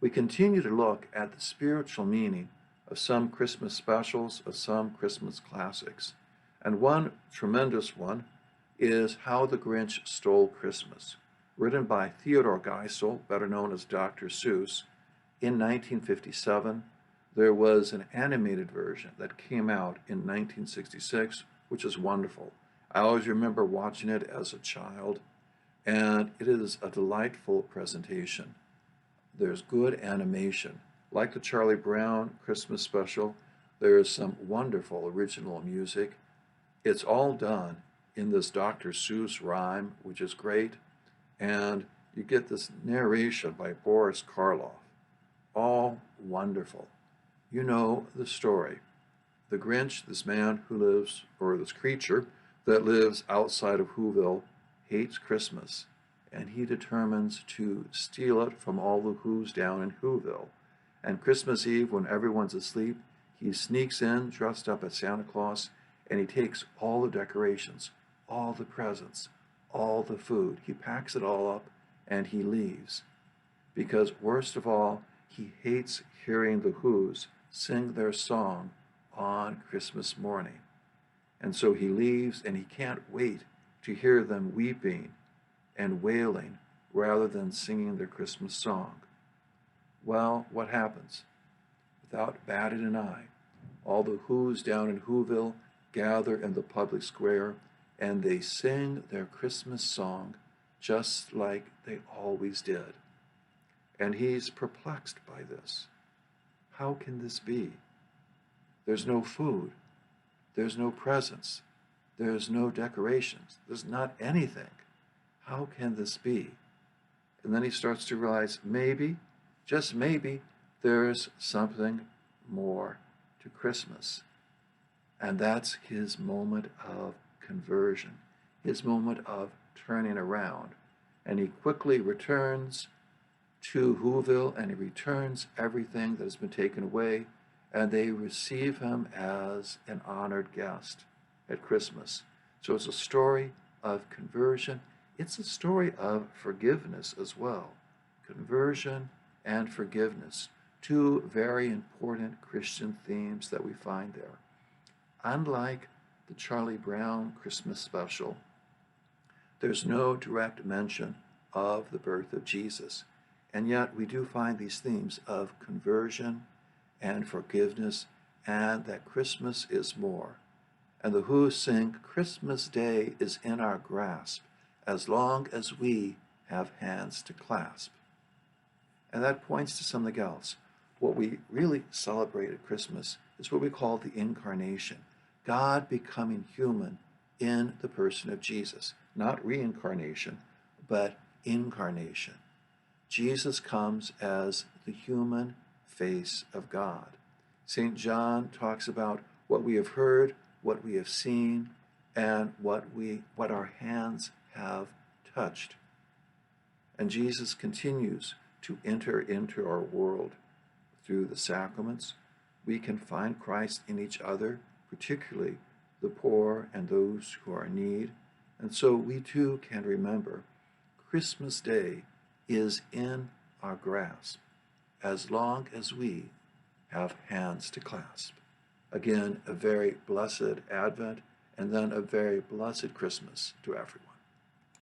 we continue to look at the spiritual meaning of some Christmas specials, of some Christmas classics. And one tremendous one is How the Grinch Stole Christmas, written by Theodore Geisel, better known as Dr. Seuss, in 1957. There was an animated version that came out in 1966, which is wonderful. I always remember watching it as a child, and it is a delightful presentation. There's good animation. Like the Charlie Brown Christmas special, there is some wonderful original music. It's all done in this Dr. Seuss rhyme, which is great, and you get this narration by Boris Karloff. All wonderful. You know the story. The Grinch, this man who lives, or this creature that lives outside of Whoville, hates Christmas, and he determines to steal it from all the Who's down in Whoville. And Christmas Eve, when everyone's asleep, he sneaks in dressed up as Santa Claus, and he takes all the decorations, all the presents, all the food. He packs it all up, and he leaves. Because worst of all, he hates hearing the Who's sing their song on Christmas morning. And so he leaves, and he can't wait to hear them weeping and wailing rather than singing their Christmas song. Well, what happens? Without batting an eye, all the Who's down in Whoville gather in the public square, and they sing their Christmas song just like they always did. And he's perplexed by this. How can this be? There's no food. There's no presents. There's no decorations. There's not anything. How can this be? And then he starts to realize maybe, just maybe, there's something more to Christmas. And that's his moment of conversion, his moment of turning around. And he quickly returns to Whoville, and he returns everything that has been taken away, and they receive him as an honored guest at Christmas. So it's a story of conversion. It's a story of forgiveness as well. Conversion and forgiveness, two very important Christian themes that we find there. Unlike the Charlie Brown Christmas special, there's no direct mention of the birth of Jesus. And yet we do find these themes of conversion and forgiveness, and that Christmas is more. And the Who sing, Christmas Day is in our grasp, as long as we have hands to clasp. And that points to something else. What we really celebrate at Christmas is what we call the incarnation. God becoming human in the person of Jesus. Not reincarnation, but incarnation. Jesus comes as the human face of God. St. John talks about what we have heard, what we have seen, and what our hands have touched. And Jesus continues to enter into our world through the sacraments. We can find Christ in each other, particularly the poor and those who are in need. And so we too can remember Christmas Day is in our grasp, as long as we have hands to clasp. Again, a very blessed Advent, and then a very blessed Christmas to everyone.